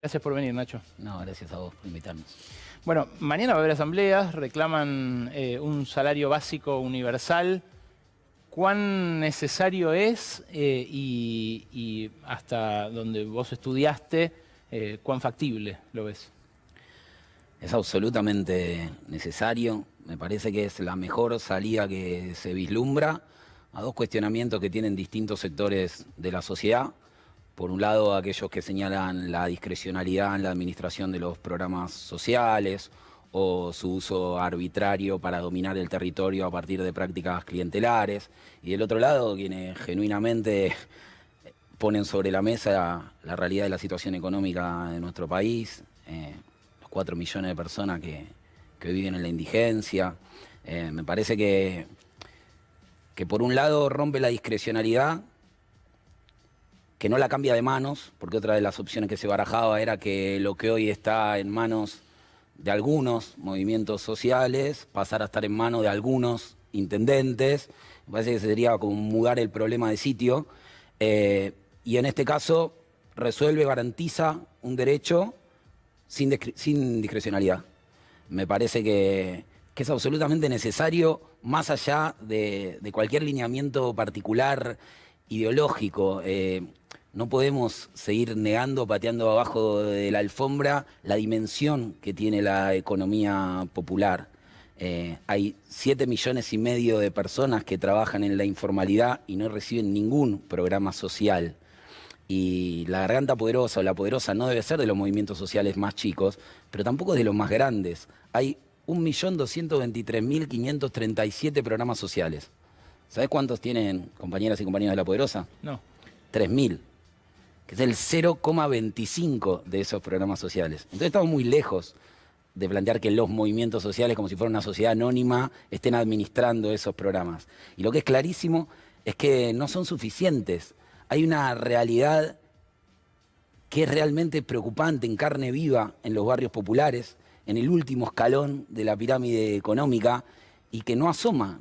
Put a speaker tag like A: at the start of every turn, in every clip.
A: Gracias por venir, Nacho.
B: No, gracias a vos por invitarnos.
A: Bueno, mañana va a haber asambleas, reclaman un salario básico universal. ¿Cuán necesario es y hasta donde vos estudiaste, cuán factible lo ves?
B: Es absolutamente necesario. Me parece que es la mejor salida que se vislumbra a dos cuestionamientos que tienen distintos sectores de la sociedad. Por un lado, aquellos que señalan la discrecionalidad en la administración de los programas sociales o su uso arbitrario para dominar el territorio a partir de prácticas clientelares. Y del otro lado, quienes genuinamente ponen sobre la mesa la realidad de la situación económica de nuestro país, los 4 millones de personas que viven en la indigencia. Me parece que por un lado rompe la discrecionalidad, que no la cambia de manos, porque otra de las opciones que se barajaba era que lo que hoy está en manos de algunos movimientos sociales pasara a estar en manos de algunos intendentes. Me parece que sería como mudar el problema de sitio. Y en este caso resuelve, garantiza un derecho sin discrecionalidad. Me parece que es absolutamente necesario, más allá de cualquier lineamiento particular ideológico. No podemos seguir negando, pateando abajo de la alfombra la dimensión que tiene la economía popular. Hay 7,5 millones de personas que trabajan en la informalidad y no reciben ningún programa social. Y la Garganta Poderosa o La Poderosa no debe ser de los movimientos sociales más chicos, pero tampoco de los más grandes. Hay 1.223.537 programas sociales. ¿Sabés cuántos tienen compañeras y compañeros de La Poderosa?
A: No.
B: 3.000, que es el 0,25 de esos programas sociales. Entonces estamos muy lejos de plantear que los movimientos sociales, como si fuera una sociedad anónima, estén administrando esos programas. Y lo que es clarísimo es que no son suficientes. Hay una realidad que es realmente preocupante en carne viva en los barrios populares, en el último escalón de la pirámide económica, y que no asoma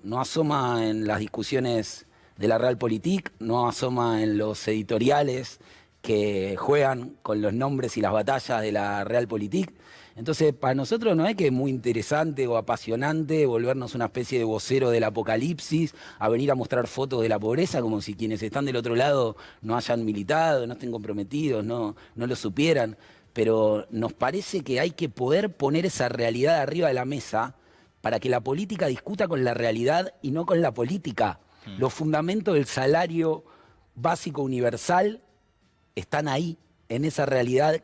B: en las discusiones de la Realpolitik, no asoma en los editoriales que juegan con los nombres y las batallas de la Realpolitik. Entonces, para nosotros no es que es muy interesante o apasionante volvernos una especie de vocero del apocalipsis, a venir a mostrar fotos de la pobreza como si quienes están del otro lado no hayan militado, no estén comprometidos, no lo supieran. Pero nos parece que hay que poder poner esa realidad arriba de la mesa para que la política discuta con la realidad y no con la política. Los fundamentos del salario básico universal están ahí, en esa realidad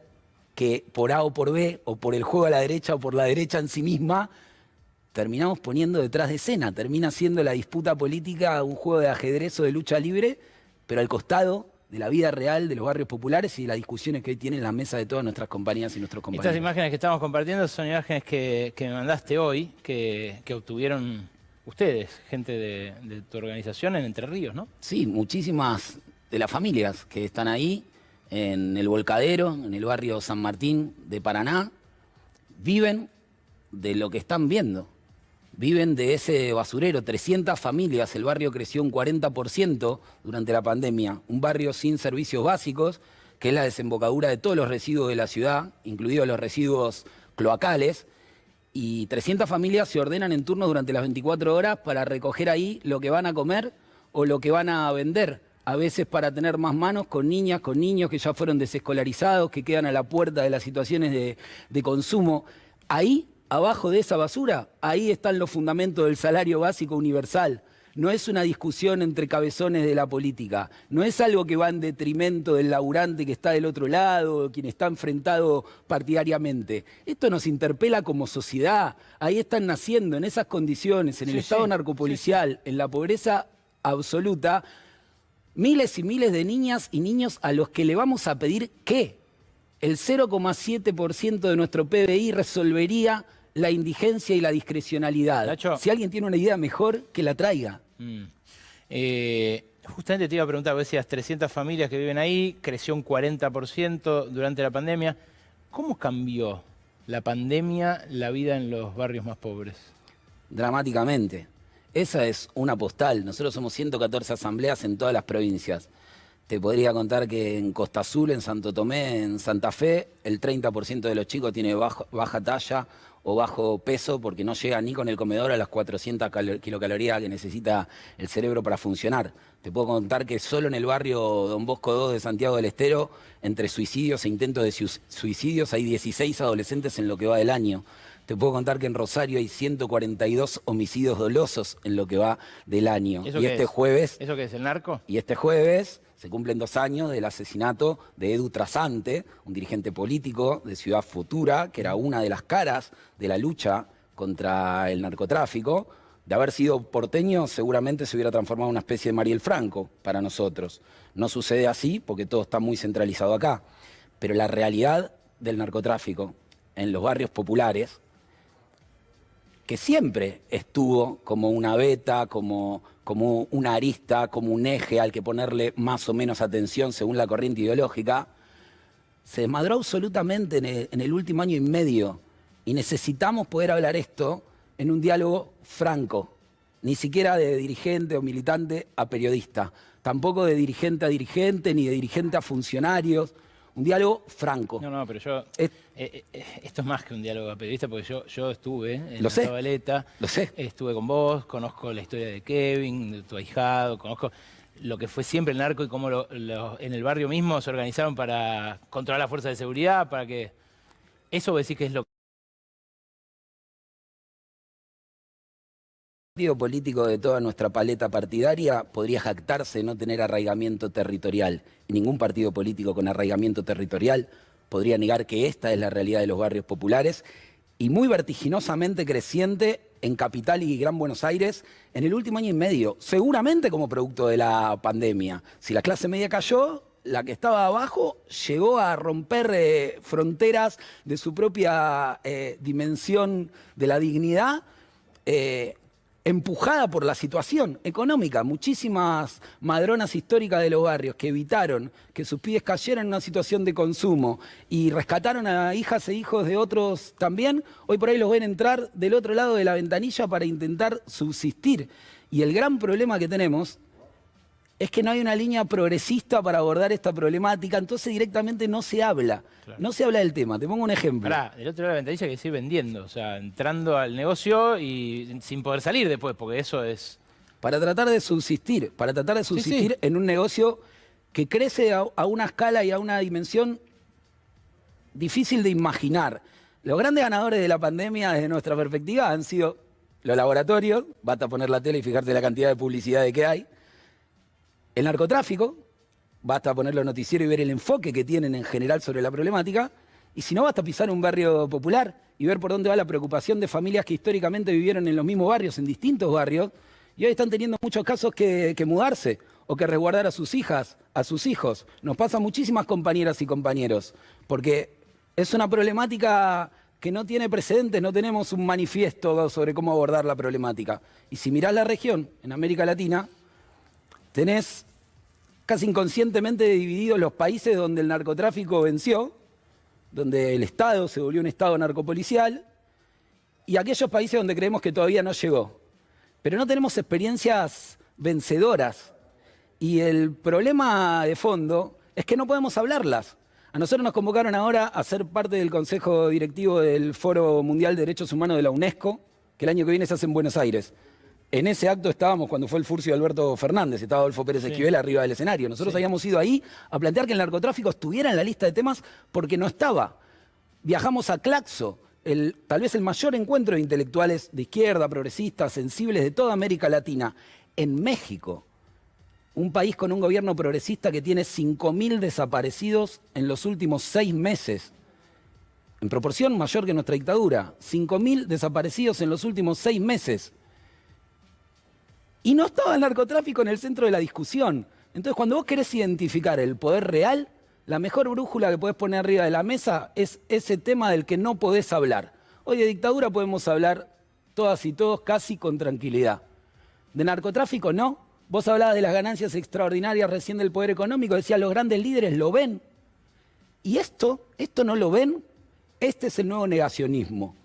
B: que por A o por B, o por el juego a la derecha o por la derecha en sí misma, terminamos poniendo detrás de escena. Termina siendo la disputa política un juego de ajedrez o de lucha libre, pero al costado de la vida real de los barrios populares y de las discusiones que hoy tienen en la mesa de todas nuestras compañías y nuestros compañeros.
A: Estas imágenes que estamos compartiendo son imágenes que me mandaste hoy, que obtuvieron ustedes, gente de tu organización en Entre Ríos, ¿no?
B: Sí, muchísimas de las familias que están ahí, en el Volcadero, en el barrio San Martín de Paraná, viven de lo que están viendo. Viven de ese basurero. 300 familias, el barrio creció un 40% durante la pandemia. Un barrio sin servicios básicos, que es la desembocadura de todos los residuos de la ciudad, incluidos los residuos cloacales. Y 300 familias se ordenan en turno durante las 24 horas para recoger ahí lo que van a comer o lo que van a vender. A veces para tener más manos con niñas, con niños que ya fueron desescolarizados, que quedan a la puerta de las situaciones de consumo. Ahí, abajo de esa basura, ahí están los fundamentos del salario básico universal. No es una discusión entre cabezones de la política, no es algo que va en detrimento del laburante que está del otro lado, quien está enfrentado partidariamente. Esto nos interpela como sociedad. Ahí están naciendo, en esas condiciones, en el estado narcopolicial, en la pobreza absoluta, miles y miles de niñas y niños a los que le vamos a pedir que el 0,7% de nuestro PBI resolvería la indigencia y la discrecionalidad.
A: Nacho,
B: si alguien tiene una idea mejor, que la traiga.
A: Justamente te iba a preguntar, vos decías 300 familias que viven ahí, creció un 40% durante la pandemia. ¿Cómo cambió la pandemia la vida en los barrios más pobres?
B: Dramáticamente. Esa es una postal. Nosotros somos 114 asambleas en todas las provincias. Te podría contar que en Costa Azul, en Santo Tomé, en Santa Fe, el 30% de los chicos tiene baja talla o bajo peso porque no llega ni con el comedor a las 400 kilocalorías que necesita el cerebro para funcionar. Te puedo contar que solo en el barrio Don Bosco II de Santiago del Estero, entre suicidios e intentos de suicidios, hay 16 adolescentes en lo que va del año. Te puedo contar que en Rosario hay 142 homicidios dolosos en lo que va del año.
A: ¿Eso
B: Y
A: qué
B: este
A: es?
B: jueves...
A: ¿Eso qué es, el narco?
B: Y este jueves se cumplen 2 años del asesinato de Edu Trasante, un dirigente político de Ciudad Futura, que era una de las caras de la lucha contra el narcotráfico. De haber sido porteño, seguramente se hubiera transformado en una especie de Mariel Franco para nosotros. No sucede así porque todo está muy centralizado acá. Pero la realidad del narcotráfico en los barrios populares, que siempre estuvo como una veta, como una arista, como un eje al que ponerle más o menos atención según la corriente ideológica, se desmadró absolutamente en el último año y medio. Y necesitamos poder hablar esto en un diálogo franco, ni siquiera de dirigente o militante a periodista, tampoco de dirigente a dirigente, ni de dirigente a funcionarios. Un diálogo franco.
A: No, pero yo... esto es más que un diálogo de periodista, porque yo estuve en
B: Lo
A: la
B: sé,
A: Zabaleta,
B: lo sé.
A: estuve con vos, conozco la historia de Kevin, de tu ahijado, conozco lo que fue siempre el narco y cómo en el barrio mismo se organizaron para controlar las fuerzas de seguridad, para que... Eso vos decís que es lo que...
B: El partido político de toda nuestra paleta partidaria podría jactarse de no tener arraigamiento territorial. Y ningún partido político con arraigamiento territorial podría negar que esta es la realidad de los barrios populares y muy vertiginosamente creciente en Capital y Gran Buenos Aires en el último año y medio, seguramente como producto de la pandemia. Si la clase media cayó, la que estaba abajo llegó a romper fronteras de su propia dimensión de la dignidad, empujada por la situación económica. Muchísimas madronas históricas de los barrios que evitaron que sus pibes cayeran en una situación de consumo y rescataron a hijas e hijos de otros también, hoy por ahí los ven entrar del otro lado de la ventanilla para intentar subsistir. Y el gran problema que tenemos es que no hay una línea progresista para abordar esta problemática, entonces directamente no se habla. Claro. No se habla del tema. Te pongo un ejemplo.
A: Pará, del otro lado de la ventanilla hay que seguir vendiendo, o sea, entrando al negocio y sin poder salir después, porque eso es...
B: Para tratar de subsistir, sí. En un negocio que crece a una escala y a una dimensión difícil de imaginar. Los grandes ganadores de la pandemia, desde nuestra perspectiva, han sido los laboratorios, basta poner la tele y fijarte la cantidad de publicidad que hay. El narcotráfico, basta poner los noticieros y ver el enfoque que tienen en general sobre la problemática, y si no, basta pisar un barrio popular y ver por dónde va la preocupación de familias que históricamente vivieron en los mismos barrios, en distintos barrios, y hoy están teniendo muchos casos que mudarse o que resguardar a sus hijas, a sus hijos. Nos pasa a muchísimas compañeras y compañeros, porque es una problemática que no tiene precedentes, no tenemos un manifiesto sobre cómo abordar la problemática. Y si mirás la región, en América Latina, tenés casi inconscientemente divididos los países donde el narcotráfico venció, donde el Estado se volvió un Estado narcopolicial, y aquellos países donde creemos que todavía no llegó. Pero no tenemos experiencias vencedoras. Y el problema de fondo es que no podemos hablarlas. A nosotros nos convocaron ahora a ser parte del Consejo Directivo del Foro Mundial de Derechos Humanos de la UNESCO, que el año que viene se hace en Buenos Aires. En ese acto estábamos cuando fue el furcio de Alberto Fernández, estaba Adolfo Pérez Esquivel arriba del escenario. Nosotros habíamos ido ahí a plantear que el narcotráfico estuviera en la lista de temas porque no estaba. Viajamos a Claxo, tal vez el mayor encuentro de intelectuales de izquierda, progresistas, sensibles de toda América Latina, en México. Un país con un gobierno progresista que tiene 5.000 desaparecidos en los últimos 6 meses. En proporción mayor que nuestra dictadura. 5.000 desaparecidos en los últimos 6 meses. Y no estaba el narcotráfico en el centro de la discusión. Entonces, cuando vos querés identificar el poder real, la mejor brújula que podés poner arriba de la mesa es ese tema del que no podés hablar. Hoy de dictadura podemos hablar todas y todos casi con tranquilidad. De narcotráfico no. Vos hablabas de las ganancias extraordinarias recién del poder económico, decías los grandes líderes lo ven. Y esto no lo ven, este es el nuevo negacionismo.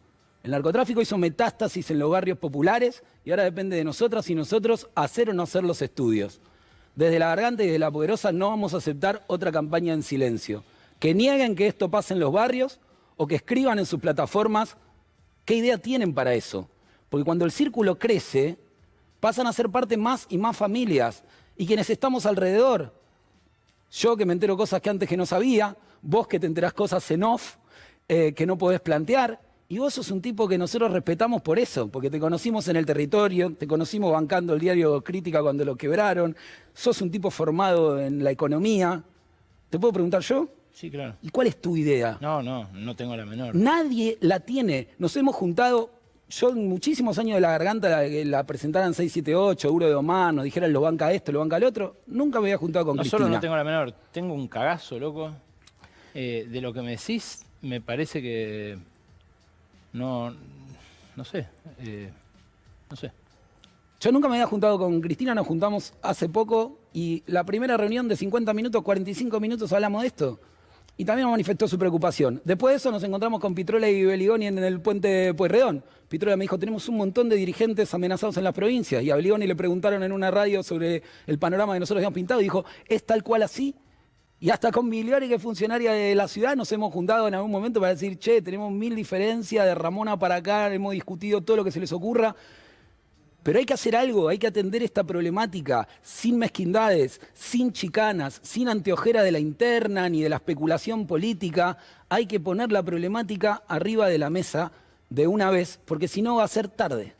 B: El narcotráfico hizo metástasis en los barrios populares y ahora depende de nosotras y nosotros hacer o no hacer los estudios. Desde La Garganta y desde La Poderosa no vamos a aceptar otra campaña en silencio. Que nieguen que esto pase en los barrios o que escriban en sus plataformas qué idea tienen para eso. Porque cuando el círculo crece, pasan a ser parte más y más familias. Y quienes estamos alrededor, yo que me entero cosas que antes que no sabía, vos que te enterás cosas en off, que no podés plantear, y vos sos un tipo que nosotros respetamos por eso, porque te conocimos en el territorio, te conocimos bancando el diario Crítica cuando lo quebraron, sos un tipo formado en la economía. ¿Te puedo preguntar yo?
A: Sí, claro.
B: ¿Y cuál es tu idea?
A: No tengo la menor.
B: Nadie la tiene. Nos hemos juntado, yo en muchísimos años de La Garganta, la presentaran 678, Euro de Omar, nos dijeran lo banca esto, lo banca el otro. Nunca me había juntado con
A: No
B: Cristina.
A: solo no tengo la menor, tengo un cagazo, loco. De lo que me decís, me parece que no sé. No sé.
B: Yo nunca me había juntado con Cristina, nos juntamos hace poco y la primera reunión de 50 minutos, 45 minutos hablamos de esto. Y también nos manifestó su preocupación. Después de eso nos encontramos con Pitrola y Beligoni en el puente Pueyrredón. Pitrola me dijo, tenemos un montón de dirigentes amenazados en las provincias. Y a Beligoni le preguntaron en una radio sobre el panorama que nosotros habíamos pintado y dijo, ¿es tal cual así? Y hasta con Migliori, que es funcionaria de la ciudad, nos hemos juntado en algún momento para decir, che, tenemos 1000 diferencias de Ramona para acá, hemos discutido todo lo que se les ocurra. Pero hay que hacer algo, hay que atender esta problemática sin mezquindades, sin chicanas, sin anteojeras de la interna ni de la especulación política. Hay que poner la problemática arriba de la mesa de una vez, porque si no va a ser tarde.